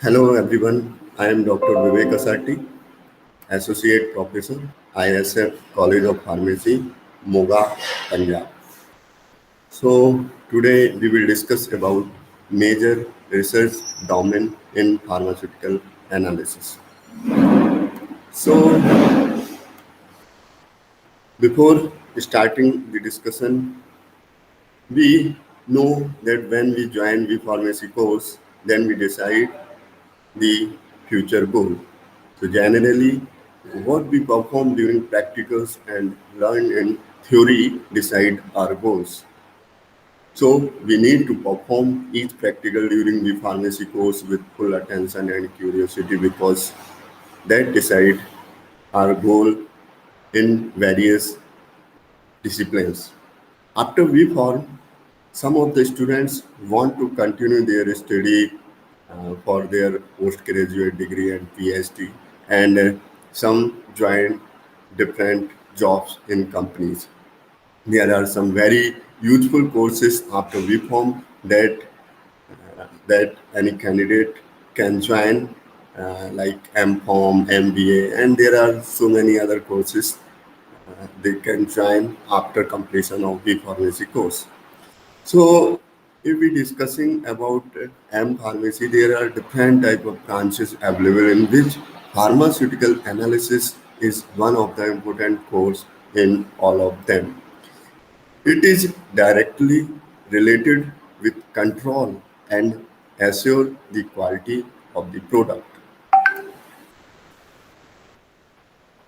Hello everyone, I am Dr. Vivek Asati, Associate Professor, ISF College of Pharmacy, Moga, Punjab. So today we will discuss about major research domain in pharmaceutical analysis. So before starting the discussion, we know that when we join the pharmacy course, then we decide the future goal. So generally, what we perform during practicals and learn in theory decide our goals. So we need to perform each practical during the pharmacy course with full attention and curiosity because that decide our goal in various disciplines. After we form, some of the students want to continue their study for their postgraduate degree and PhD, and some join different jobs in companies. There are some very useful courses after we form that any candidate can join, like MPharm, MBA, and there are so many other courses they can join after completion of the pharmacy course. So, if we discussing about M pharmacy, there are different type of branches available in which pharmaceutical analysis is one of the important course in all of them. It is directly related with control and assure the quality of the product.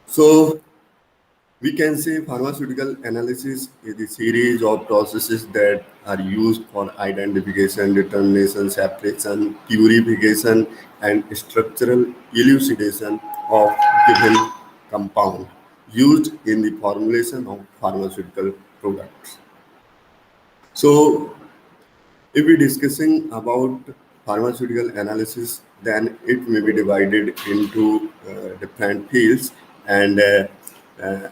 So, we can say pharmaceutical analysis is a series of processes that are used for identification, determination, separation, purification, and structural elucidation of given compound used in the formulation of pharmaceutical products. So, if we're discussing about pharmaceutical analysis, then it may be divided into different fields, and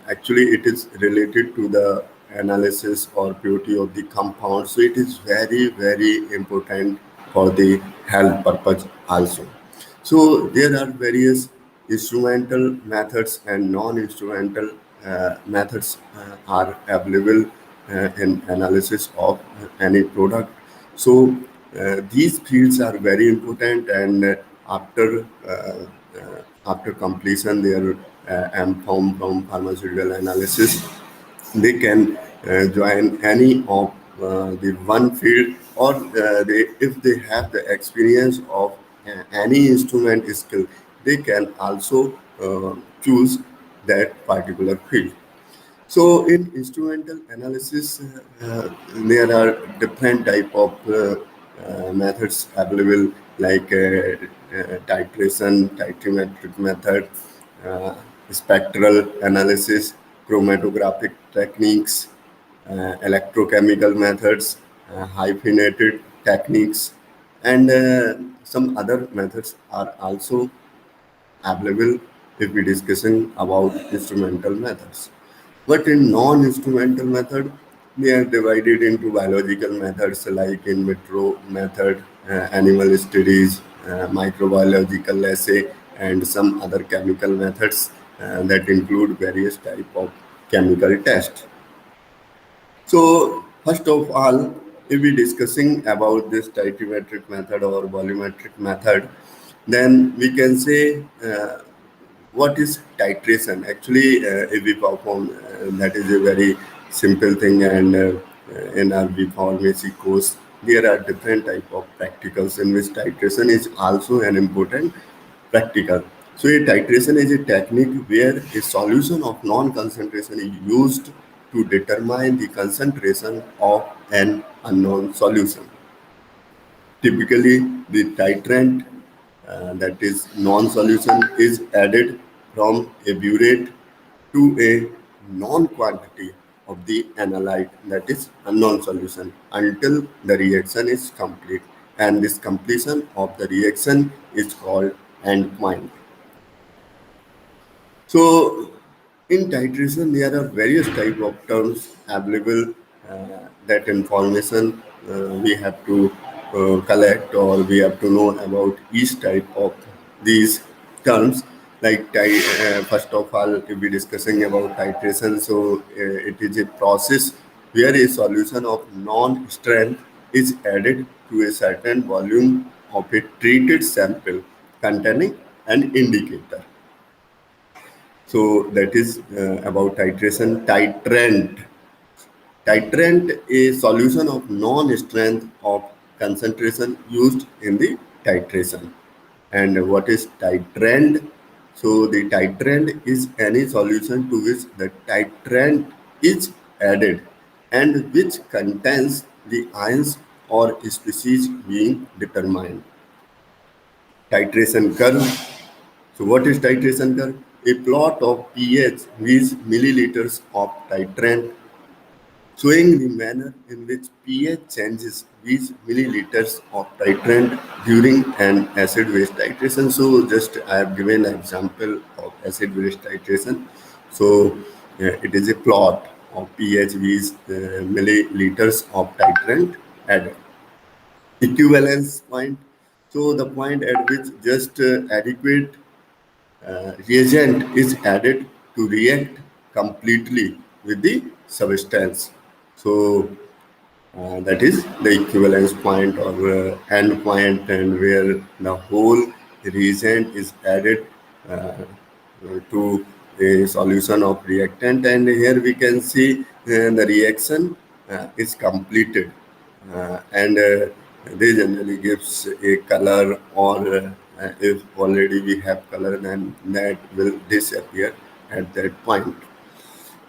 actually, it is related to the analysis or purity of the compound. So, it is very, very important for the health purpose also. So, there are various instrumental methods and non-instrumental methods are available in analysis of any product. So these fields are very important, and after completion their MPharm from pharmaceutical analysis, they can join any of the one field, or if they have the experience of any instrument skill, they can also choose that particular field. So in instrumental analysis, there are different type of methods available, like titration, titrimetric method, uh, spectral analysis, chromatographic techniques, electrochemical methods, hyphenated techniques, and some other methods are also available if we're discussing about instrumental methods. But in non-instrumental method, they are divided into biological methods like in vitro method, animal studies, microbiological assay, and some other chemical methods that include various type of chemical test. So first of all, if we discussing about this titrimetric method or volumetric method, then we can say what is titration. Actually, if we perform, that is a very simple thing, and in our pharmacy course, there are different type of practicals in which titration is also an important practical. So a titration is a technique where a solution of non-concentration is used to determine the concentration of an unknown solution. Typically, the titrant, that is non-solution, is added from a burette to a non-quantity of the analyte, that is unknown solution, until the reaction is complete. And this completion of the reaction is called endpoint. So, in titration, there are various type of terms available. That information we have to collect, or we have to know about each type of these terms. Like first of all, if we're discussing about titration, so it is a process where a solution of non-strength is added to a certain volume of a treated sample containing an indicator. So that is about titration. Titrant, a solution of non-strength of concentration used in the titration. And what is titrant? So the titrant is any solution to which the titrant is added and which contains the ions or species being determined. Titration curve. So what is titration curve? A plot of pH with milliliters of titrant showing the manner in which pH changes with milliliters of titrant during an acid-base titration. So just I have given an example of acid-base titration. So it is a plot of pH with milliliters of titrant added. Equivalence point. So the point at which just adequate reagent is added to react completely with the substance. So that is the equivalence point or end point, and where the whole reagent is added to a solution of reactant, and here we can see the reaction is completed, and they generally gives a color, or if already we have color, then that will disappear at that point.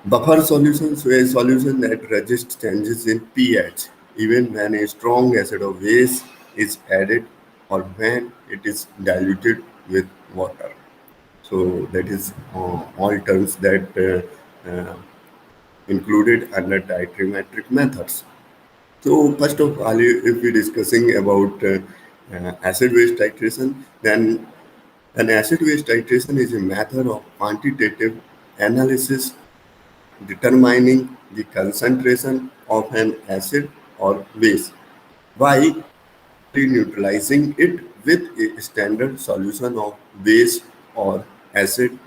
Buffer solutions were a solution that resists changes in pH even when a strong acid or base is added or when it is diluted with water. So that is all terms that included under trigonometric methods. So first of all, if we're discussing about acid-base titration, then an acid-base titration is a method of quantitative analysis determining the concentration of an acid or base by neutralizing it with a standard solution of base or acid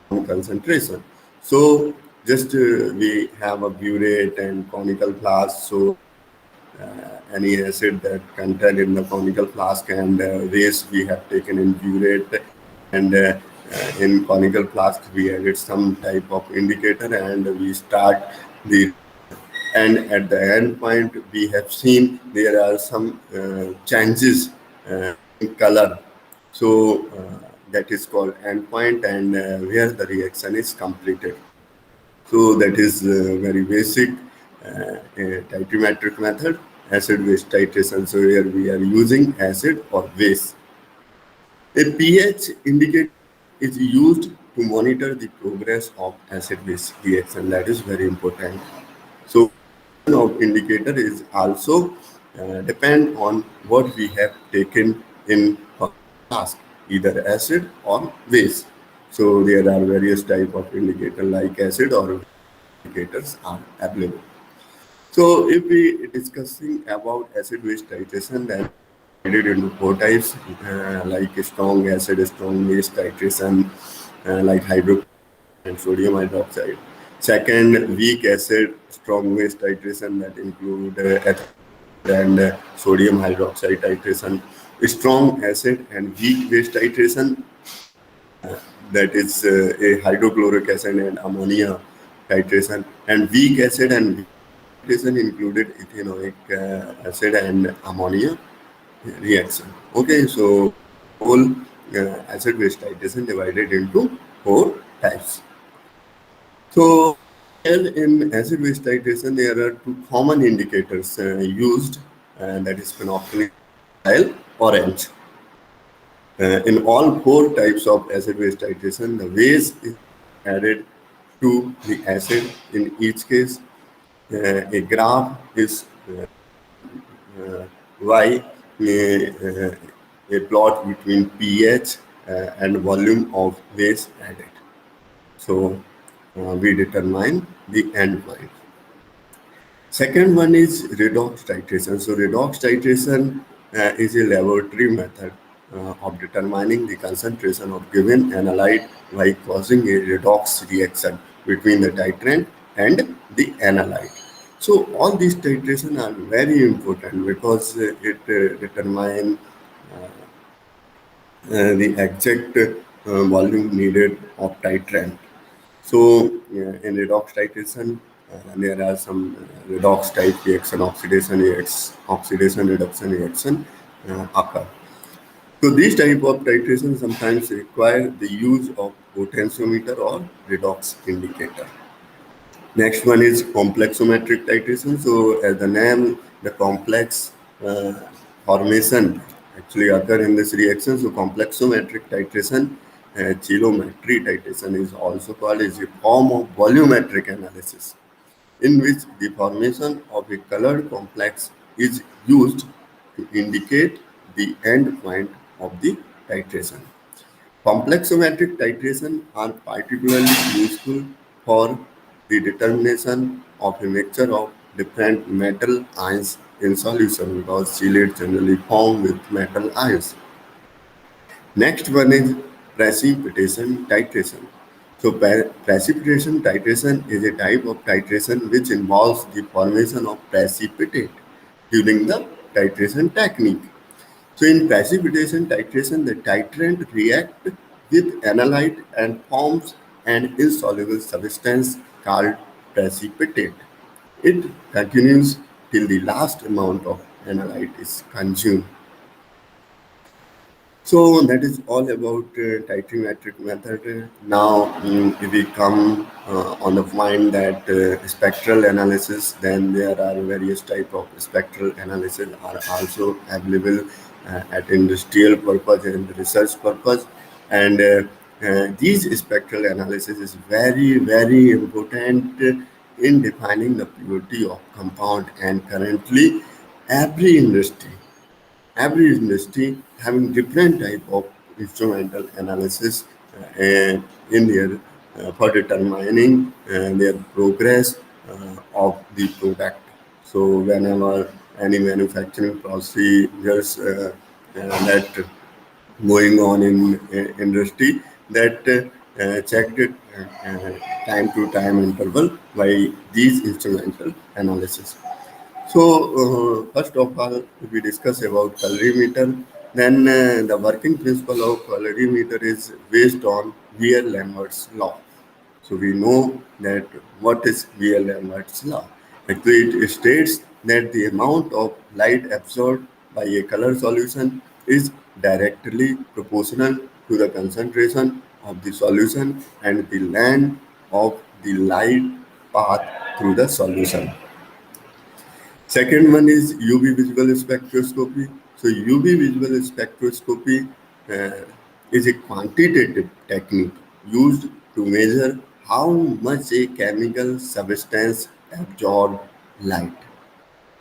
concentration. So just we have a burette and conical flask. So any acid that contained in the conical flask and waste we have taken in burette, and in conical flask we added some type of indicator and we start the, and at the end point we have seen there are some changes in color. So that is called endpoint, and where the reaction is completed. So that is very basic titration method, acid-base titration. So here we are using acid or base. A pH indicator is used to monitor the progress of acid-base reaction. That is very important. So of indicator is also depend on what we have taken in a task, either acid or base. So there are various type of indicator like acid or indicators are available. So if we discussing about acid-base titration, then divided into four types, like strong acid, strong base titration, like hydro and sodium hydroxide. Second, weak acid, strong base titration, that include and sodium hydroxide titration. Strong acid and weak base titration, that is a hydrochloric acid and ammonia titration, and weak acid and titration included ethanoic acid and ammonia reaction. Okay, so whole acid-base titration divided into four types. So here in acid-base titration, there are two common indicators used, that is phenolphthalein, orange. In all four types of acid-base titration, the base is added to the acid. In each case, a graph is y, a plot between pH and volume of base added. So we determine the end point. Second one is redox titration. So redox titration is a laboratory method of determining the concentration of given analyte by causing a redox reaction between the titrant and the analyte. So all these titration are very important because it determine the exact volume needed of titrant. So in redox titration, there are some redox type reaction, oxidation reduction reaction occur. So these type of titration sometimes require the use of potentiometer or redox indicator. Next one is complexometric titration. So as the name, the complex uh, formation actually occur in this reaction. So complexometric titration, chelometry titration is also called as a form of volumetric analysis in which the formation of a colored complex is used to indicate the end point of the titration. Complexometric titration are particularly useful for the determination of a mixture of different metal ions in solution because chelates generally form with metal ions. Next one is precipitation titration. So precipitation titration is a type of titration which involves the formation of precipitate during the titration technique. So in precipitation titration, the titrant react with analyte and forms an insoluble substance called precipitate. It continues till the last amount of analyte is consumed. So that is all about titrimetric method. Now, if we come on the point that spectral analysis, then there are various type of spectral analysis are also available at industrial purpose and research purpose. And these spectral analysis is very, very important in defining the purity of compound. And currently, every industry having different type of instrumental analysis in their for determining their progress of the product. So whenever any manufacturing procedures that going on in industry that checked it time to time interval by these instrumental analysis. So, first of all, if we discuss about calorimeter, then the working principle of calorimeter is based on Beer-Lambert's law. So, we know that what is Beer-Lambert's law. Actually, it states that the amount of light absorbed by a color solution is directly proportional to the concentration of the solution and the length of the light path through the solution. Second one is UV visual spectroscopy. So UV visual spectroscopy is a quantitative technique used to measure how much a chemical substance absorbs light.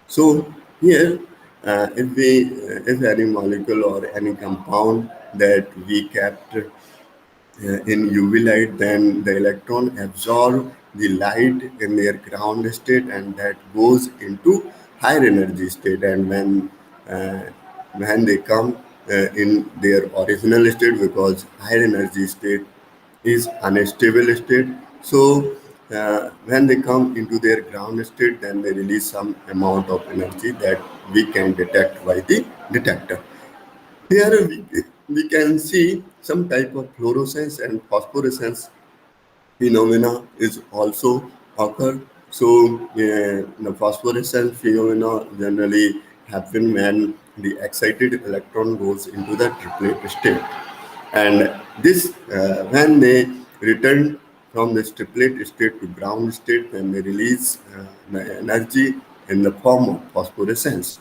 So here, if any molecule or any compound that we kept in UV light, then the electron absorb the light in their ground state and that goes into higher energy state. And uh, when they come in their original state, because higher energy state is unstable state, so when they come into their ground state, then they release some amount of energy that we can detect by the detector. Here we can see some type of fluorescence and phosphorescence phenomena is also occur. So the phosphorescence phenomena generally happen when the excited electron goes into the triplet state, and this when they return from the triplet state to ground state, then they release the energy in the form of phosphorescence.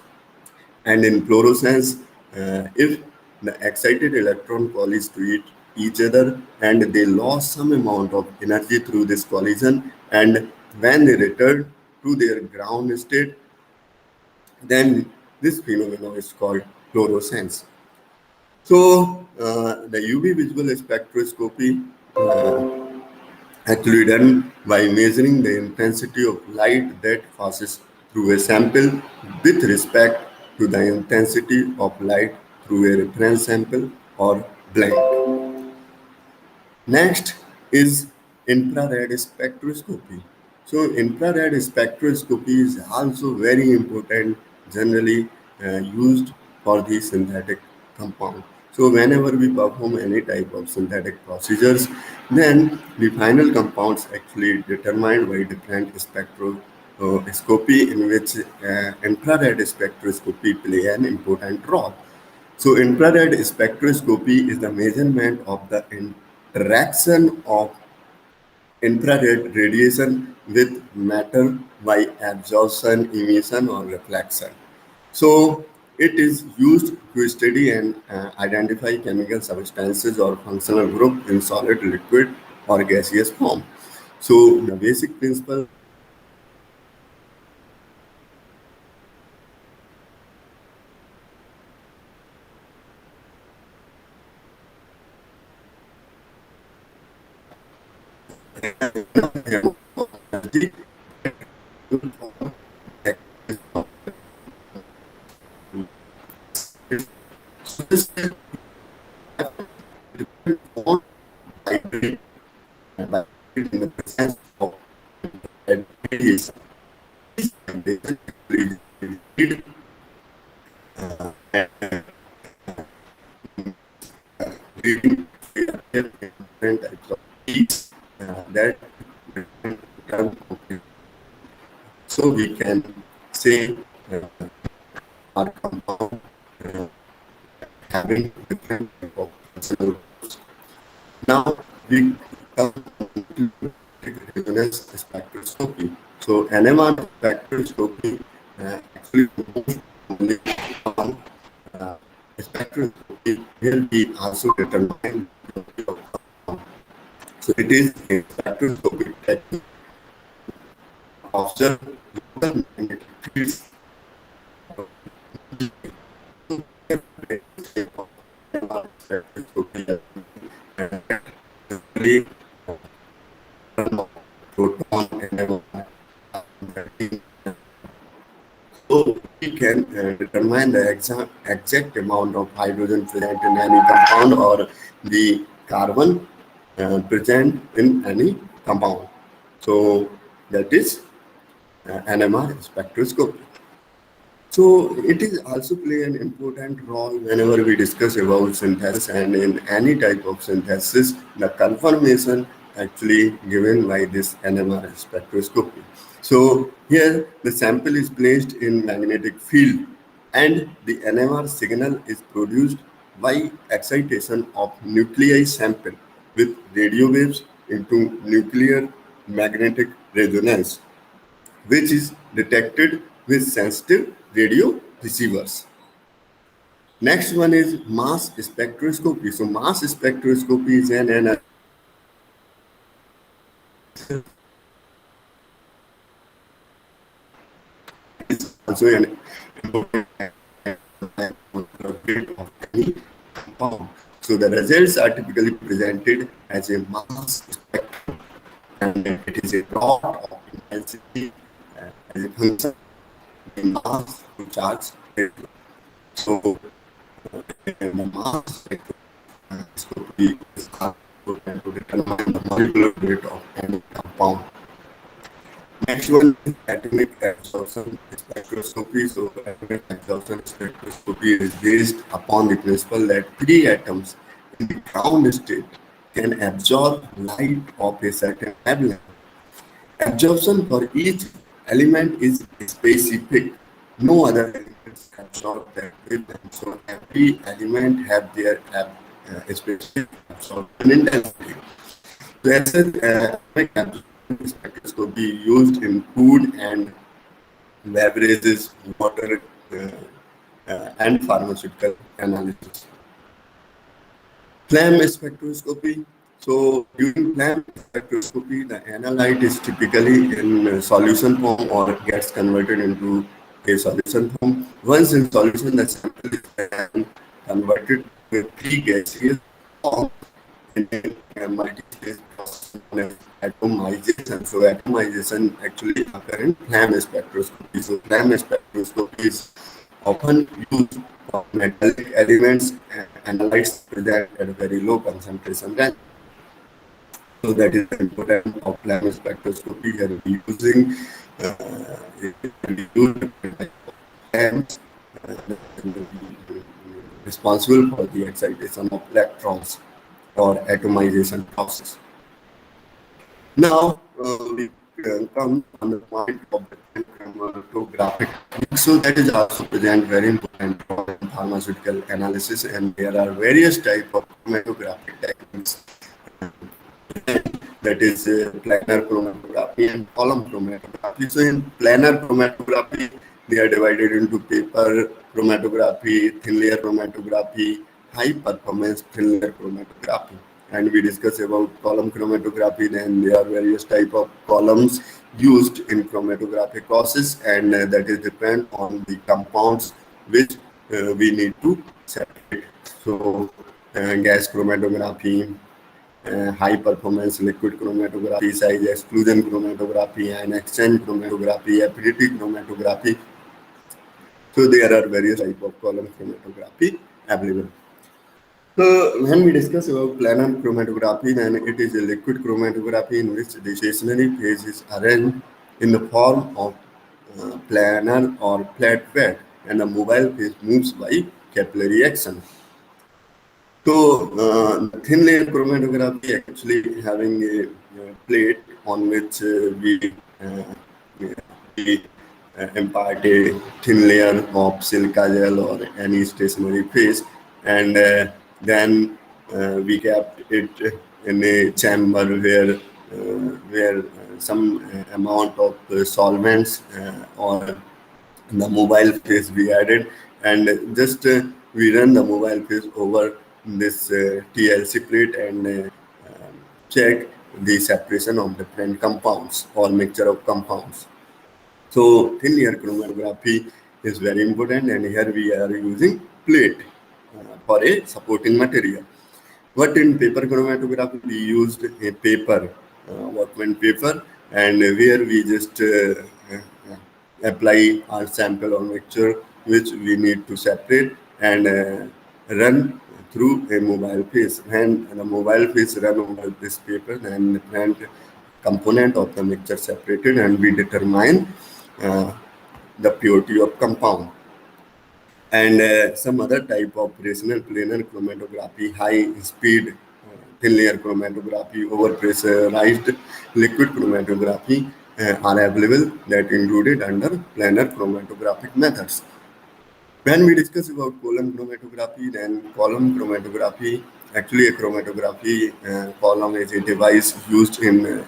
And in fluorescence, if the excited electron collides to each other and they lost some amount of energy through this collision, and when they return to their ground state, then this phenomenon is called fluorescence. So the UV visual spectroscopy actually done by measuring the intensity of light that passes through a sample with respect to the intensity of light through a reference sample or blend. Next is infrared spectroscopy. So infrared spectroscopy is also very important, generally used for the synthetic compound. So whenever we perform any type of synthetic procedures, then the final compounds actually determined by different spectroscopy in which infrared spectroscopy play an important role. So infrared spectroscopy is the measurement of the interaction of infrared radiation with matter by absorption, emission, or reflection. So it is used to study and identify chemical substances or functional group in solid, liquid, or gaseous form. So the basic principle in the presence of radiation reading different types of heats that term. So we can say our compound having different type of functional groups. Now we come to resonance spectroscopy. So NMR spectroscopy actually moves only on spectroscopy will be also determined. So it is a spectroscopic technique observe local magnetic fields proton and so we can determine the exact amount of hydrogen present in any compound or the carbon present in any compound. So that is NMR spectroscopy. So it is also play an important role whenever we discuss about synthesis, and in any type of synthesis, the confirmation actually given by this NMR spectroscopy. So here the sample is placed in magnetic field and the NMR signal is produced by excitation of nuclei sample with radio waves into nuclear magnetic resonance, which is detected with sensitive radio receivers. Next one is mass spectroscopy. So mass spectroscopy is an also an important of any compound. So the results are typically presented as a mass spectrum, and it is a plot of intensity as a function of mass to charge ratio. So the mass spectroscopy is important to determine the molecular weight of any compound. Next one is atomic absorption spectroscopy. So atomic absorption spectroscopy is based upon the principle that three atoms in the ground state can absorb light of a certain wavelength. Absorption for each element is specific. No other elements absorb that wavelength. So every element have their specific absorption intensity. So as atomic absorption spectroscopy used in food and beverages, water, and pharmaceutical analysis. Flame spectroscopy. So during flame spectroscopy, the analyte is typically in solution form or gets converted into a solution form. Once in solution, the sample is then converted to a three gaseous form in a multi-stage process known as atomization. So atomization actually occur in flame spectroscopy. So flame spectroscopy is often used for metallic elements and analytes present at a very low concentration range. So that is the importance of flame spectroscopy. Here we using we use different type of flames responsible for the excitation of electrons or atomization process. Now we come on the point of the chromatographic technique. So that is also present very important for pharmaceutical analysis, and there are various type of chromatographic techniques. That is planar chromatography and column chromatography. So in planar chromatography, they are divided into paper chromatography, thin layer chromatography, high performance thin layer chromatography. And we discuss about column chromatography. Then there are various type of columns used in chromatographic process, and that is depend on the compounds which we need to separate. So gas chromatography, high performance liquid chromatography, size exclusion chromatography, and exchange chromatography, affinity chromatography. So there are various type of column chromatography available. So when we discuss about planar chromatography, then it is a liquid chromatography in which the stationary phase is arranged in the form of planar or flat bed, and the mobile phase moves by capillary action. So the thin layer chromatography actually having a plate on which we impart a thin layer of silica gel or any stationary phase, and then we kept it in a chamber where some amount of solvents or the mobile phase we added, and just we run the mobile phase over this TLC plate and check the separation of different compounds or mixture of compounds. So thin layer chromatography is very important, and here we are using plate for a supporting material. But in paper chromatography, we used a paper, workman paper, and where we just apply our sample or mixture which we need to separate and run through a mobile phase. When the mobile phase run over this paper, then different component of the mixture separated, and we determine uh, the purity of compound. And some other type of operational planar chromatography, high speed thin layer chromatography, over pressurized liquid chromatography are available that included under planar chromatographic methods. When we discuss about column chromatography, then column chromatography, actually a chromatography column is a device used in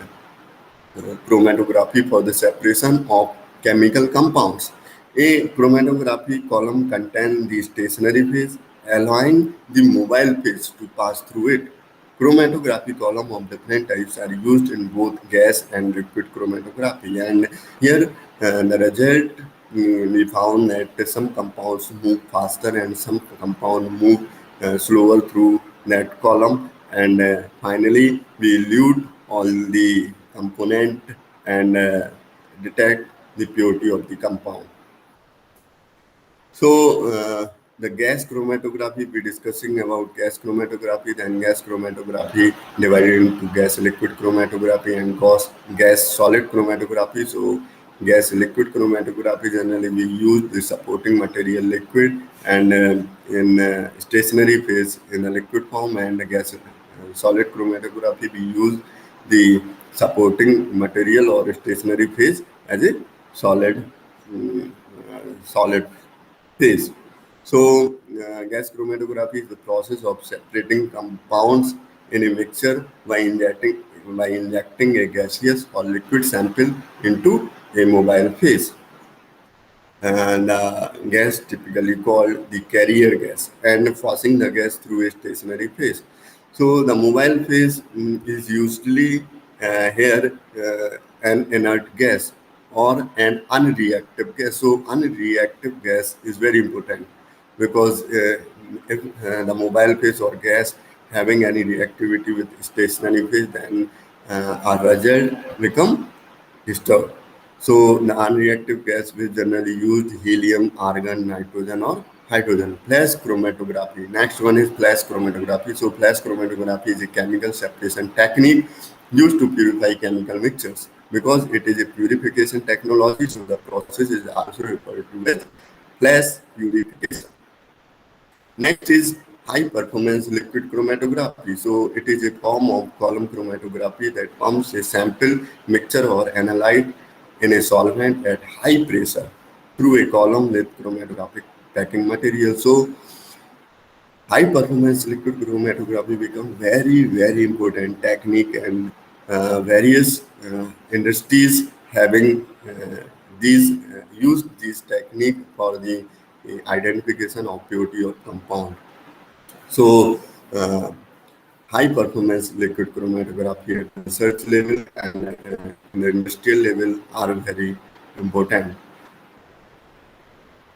chromatography for the separation of chemical compounds. A chromatography column contains the stationary phase, allowing the mobile phase to pass through it. Chromatography column of different types are used in both gas and liquid chromatography, and here the result we found that some compounds move faster and some compounds move slower through that column, and finally we elute all the component and detect the purity of the compound. So the gas chromatography, we discussing about gas chromatography, then gas chromatography divided into gas liquid chromatography and gas solid chromatography. So gas liquid chromatography, generally we use the supporting material liquid, and in stationary phase in a liquid form, and gas solid chromatography we use the supporting material or stationary phase as a solid solid phase. So, gas chromatography is the process of separating compounds in a mixture by injecting a gaseous or liquid sample into a mobile phase. And gas typically called the carrier gas, and passing the gas through a stationary phase. So the mobile phase is usually here an inert gas or an unreactive gas. So unreactive gas is very important because if the mobile phase or gas having any reactivity with stationary phase, then a result become disturbed. So the unreactive gas is generally used helium, argon, nitrogen, or hydrogen. Flash chromatography. Next one is flash chromatography. So flash chromatography is a chemical separation technique used to purify chemical mixtures. Because it is a purification technology, so the process is also referred to as flash purification. Next is high performance liquid chromatography. So it is a form of column chromatography that pumps a sample, mixture or analyte in a solvent at high pressure through a column with chromatographic packing material. So high performance liquid chromatography become very important technique, and various industries having these use this technique for the identification of purity of compound. So high performance liquid chromatography at research level and at the industrial level are very important.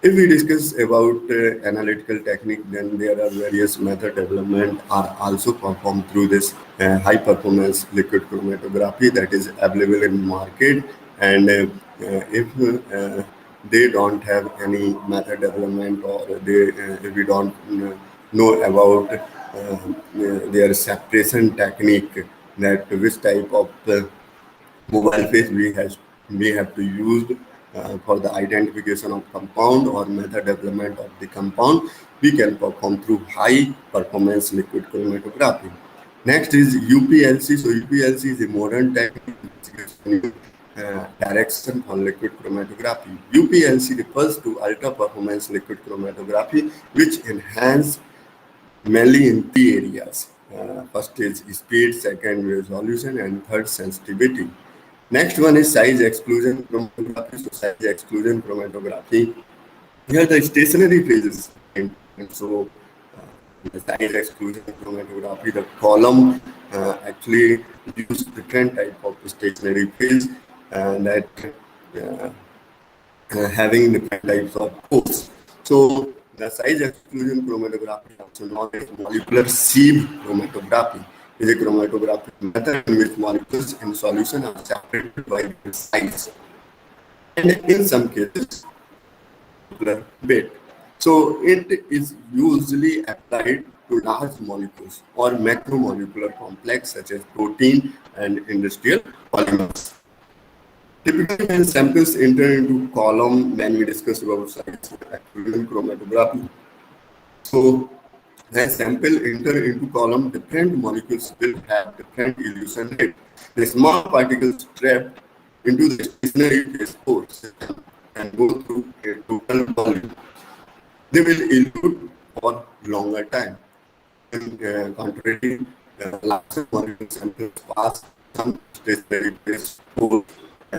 If we discuss about analytical technique, then there are various method development are also performed through this high performance liquid chromatography that is available in market. And if they don't have any method development, or if we don't know about their separation technique, that which type of mobile phase we have to use for the identification of compound or method development of the compound, we can perform through high performance liquid chromatography. Next is UPLC. So UPLC is a modern technique which gives new direction on liquid chromatography. UPLC refers to ultra performance liquid chromatography, which enhance mainly in three areas. First is speed, second resolution, and third sensitivity. Next one is size exclusion chromatography. So size exclusion chromatography. Here the stationary phase is important. So the size exclusion chromatography, the column actually use different type of stationary phase, and that uh, having different types of pores. So the size exclusion chromatography, also known as molecular sieve chromatography, is a chromatographic method in which molecules in solution are separated by their size, and in some cases molecular weight. So it is usually applied to large molecules or macromolecular complex such as protein and industrial polymers. Typically, when samples enter into column, when we discuss about size exclusion chromatography, so when sample enter into column, different molecules will have different elution rate. The small particles trapped into the stationary phase pore system and go through a total volume. They will elute for longer time. In contrary, larger molecule samples pass some stationary phase pore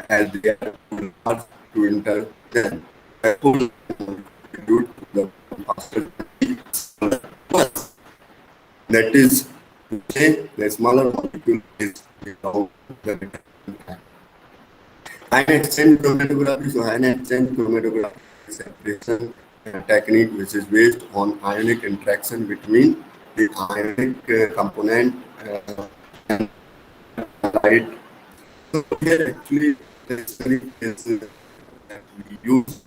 as they are too large to enter them. Therefore, elute to the faster first. That is to say, the smaller molecule is without the reduction time. Ion exchange chromatography. So ion exchange chromatography is a separation technique which is based on ionic interaction between the ionic component and light. So here actually the study is that we use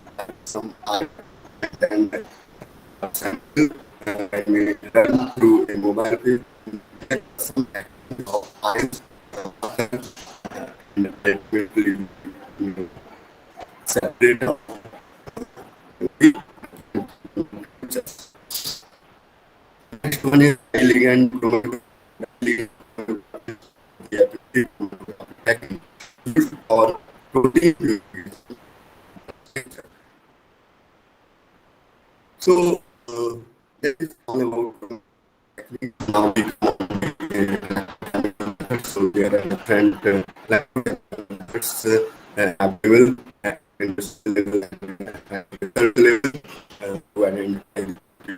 some ion and sample when we run through a mobile phase, we get some action of ions and that will separate out the next one is ligand chromatography. The ability to used for protein purification. So that is all about technique. Now we come on to so there are different methods available at industrial level and research level to identify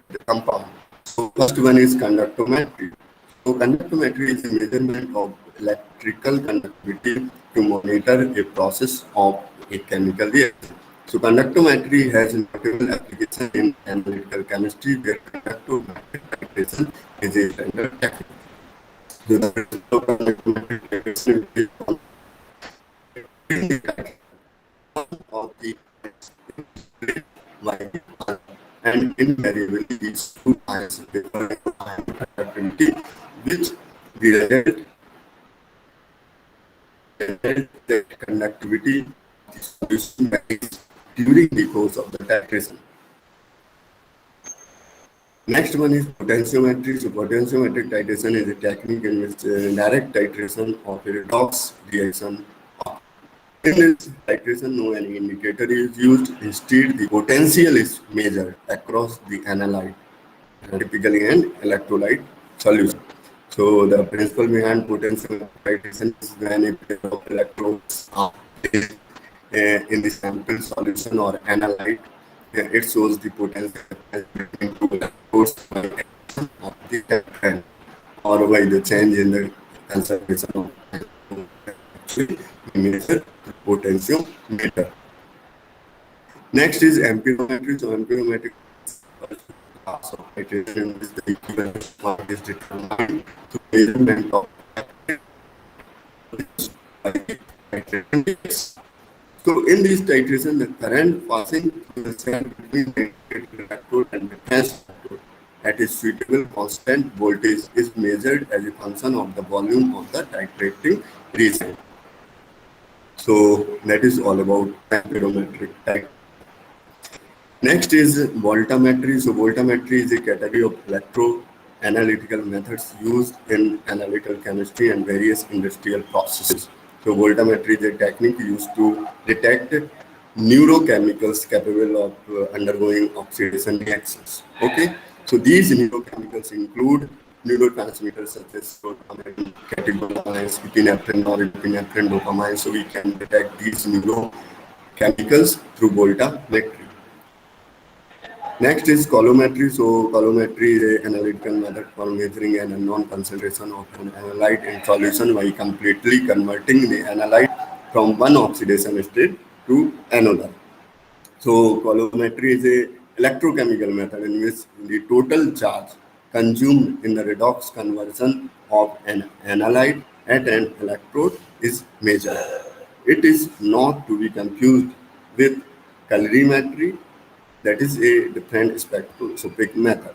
the compound. So first one is conductometry. So conductometry is a measurement of electrical conductivity to monitor a process of a chemical reaction. So conductometry has notable application in analytical chemistry, where conductometric titration is a standard technique. So the principle of electromagnetic radiation is on of the by and invariably these two ions differ in ion conductivity, which the result that conductivity of the solution varies during the course of the titration. Next one is potentiometry. So potentiometric titration is a technique in which direct titration of a redox reaction. In this titration, no any indicator is used. Instead, the potential is measured across the analyte, typically an electrolyte solution. So the principle behind potential titration is when a pair of electrodes are placed in the sample solution or analyte, it shows the potential between two electrodes by action of the tetrahedron or by the change in the concentration of actually measure the potentiometer. Next is amperometry. So amperometry is a class of titration in which the equivalent mark is determined through measurement of titration. So in this titration, the current passing through the cell between the integrated electrode and the test electrode at a suitable constant voltage is measured as a function of the volume of the titrating region. So that is all about amperometric type. Next is voltammetry. So voltammetry is a category of electro-analytical methods used in analytical chemistry and various industrial processes. So voltammetry is a technique used to detect neurochemicals capable of undergoing oxidation reactions. Okay, so these neurochemicals include neurotransmitters such as serotonin, catecholamines, epinephrine, norepinephrine, dopamine. So we can detect these neurochemicals through voltammetry. Next is colorimetry. So colorimetry is an analytical method for measuring an unknown concentration of an analyte in solution by completely converting the analyte from one oxidation state to another. So colorimetry is a electrochemical method in which the total charge consumed in the redox conversion of an analyte at an electrode is measured. It is not to be confused with calorimetry, that is a different spectroscopic method.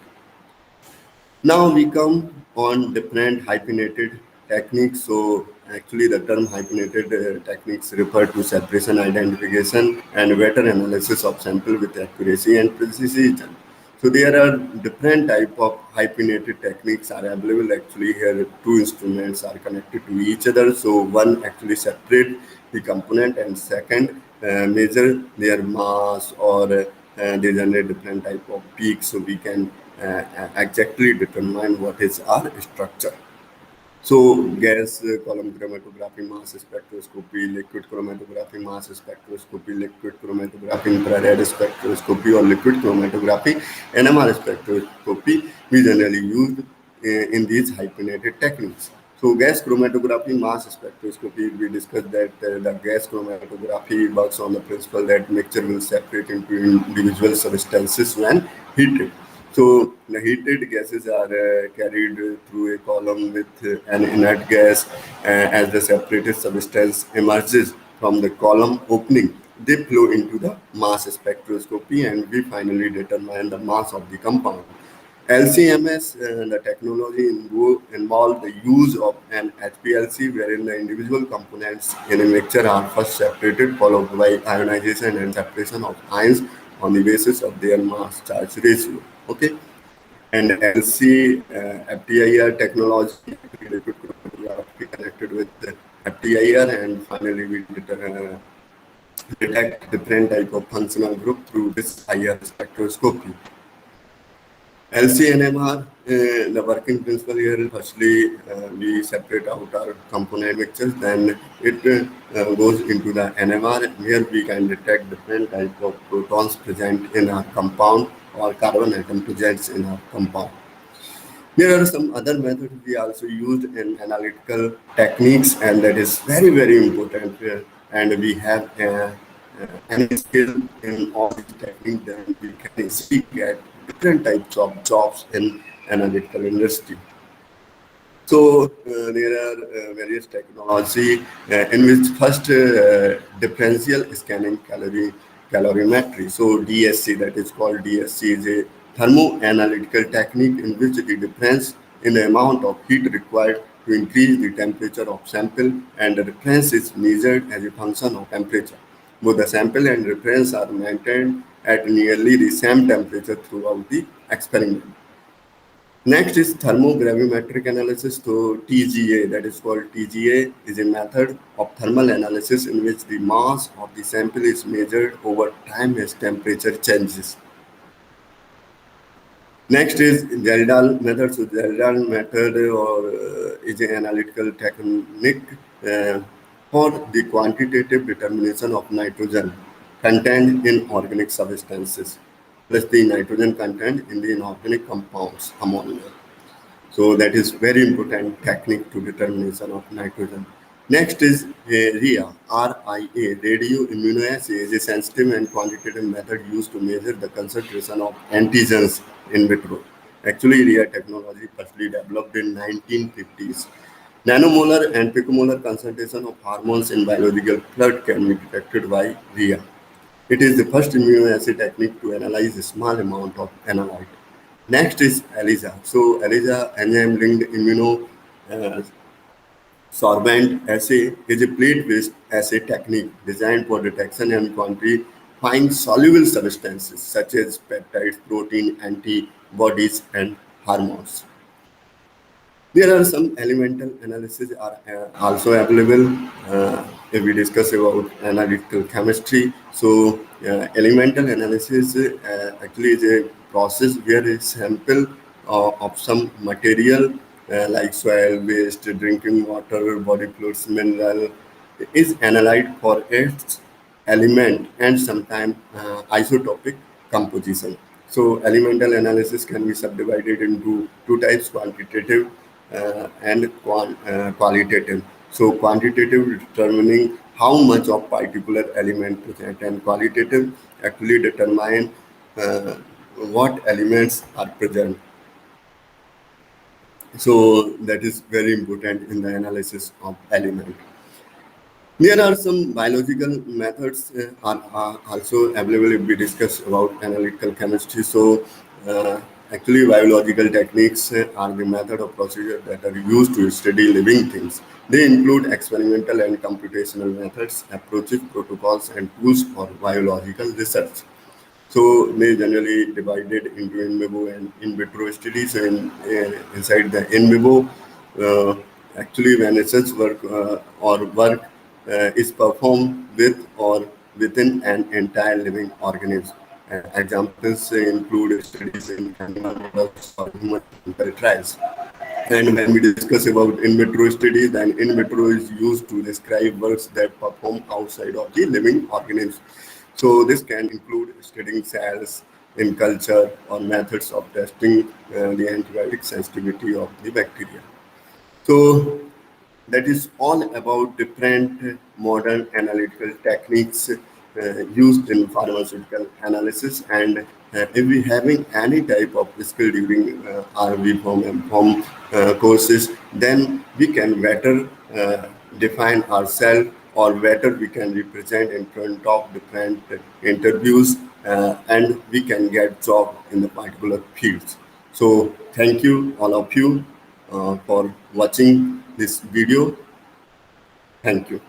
Now we come on different hyphenated techniques. So actually the term hyphenated techniques refer to separation, identification and better analysis of sample with accuracy and precision. So there are different type of hyphenated techniques are available. Actually here two instruments are connected to each other. So one actually separate the component and second measure their mass or they generate different type of peaks so we can exactly determine what is our structure. So gas column chromatography, mass spectroscopy, liquid chromatography, mass spectroscopy, liquid chromatography, infrared spectroscopy or liquid chromatography, NMR spectroscopy we generally use in these hyphenated techniques. So gas chromatography, mass spectroscopy, we discussed that the gas chromatography works on the principle that mixture will separate into individual substances when heated. So the heated gases are carried through a column with an inert gas as the separated substance emerges from the column opening. They flow into the mass spectroscopy and we finally determine the mass of the compound. LCMS, the technology involved the use of an HPLC wherein the individual components in a mixture are first separated followed by ionization and separation of ions on the basis of their mass charge ratio. Okay, and LC FTIR technology liquid chromatography connected with the FTIR and finally we detect different type of functional group through this IR spectroscopy. LCNMR, the working principle here is firstly we separate out our component mixtures, then it goes into the NMR where we can detect different type of protons present in our compound or carbon atom present in our compound. There are some other methods we also used in analytical techniques, and that is very, very important. And we have any skill in all these techniques, then we can easily get different types of jobs in analytical industry. So there are various technology in which first differential scanning calorimetry. So DSC, that is called DSC, is a thermoanalytical technique in which the difference in the amount of heat required to increase the temperature of sample, and the difference is measured as a function of temperature. Both the sample and reference are maintained at nearly the same temperature throughout the experiment. Next is thermogravimetric analysis. So TGA, that is called TGA, is a method of thermal analysis in which the mass of the sample is measured over time as temperature changes. Next is Geldal method. So Geldal method is an analytical technique for the quantitative determination of nitrogen content in organic substances plus the nitrogen content in the inorganic compounds, ammonia. So that is very important technique to determination of nitrogen. Next is RIA, RIA, radio immunoassay, is a sensitive and quantitative method used to measure the concentration of antigens in vitro. Actually, RIA technology firstly developed in 1950s. Nanomolar and picomolar concentration of hormones in biological blood can be detected by RIA. It is the first immunoassay technique to analyze a small amount of analyte. Next is ELISA. So ELISA, enzyme-linked immunosorbent assay, is a plate-based assay technique designed for detection and quantifying soluble substances such as peptides, protein, antibodies, and hormones. There are some elemental analysis are also available if we discuss about analytical chemistry. So elemental analysis actually is a process where a sample of some material like soil, waste, drinking water, body fluids, mineral is analyzed for its element and sometimes isotopic composition. So elemental analysis can be subdivided into two types: quantitative and qualitative. So quantitative determining how much of particular element present, and qualitative actually determine what elements are present. So that is very important in the analysis of element. There are some biological methods are also available if we discuss about analytical chemistry. So actually biological techniques are the method of procedure that are used to study living things. They include experimental and computational methods, approaches, protocols, and tools for biological research. So they generally divided into in vivo and in vitro studies. And inside the in vivo, actually when research work or work is performed with or within an entire living organism. Examples include studies in animal models or human clinical trials. And when we discuss about in vitro study, then in vitro is used to describe works that perform outside of the living organism. So this can include studying cells in culture or methods of testing the antibiotic sensitivity of the bacteria. So that is all about different modern analytical techniques used in pharmaceutical analysis. And if we having any type of skill during RV form and form courses, then we can better define ourselves, or better we can represent in front of different interviews, and we can get job in the particular fields. So thank you all of you for watching this video. Thank you.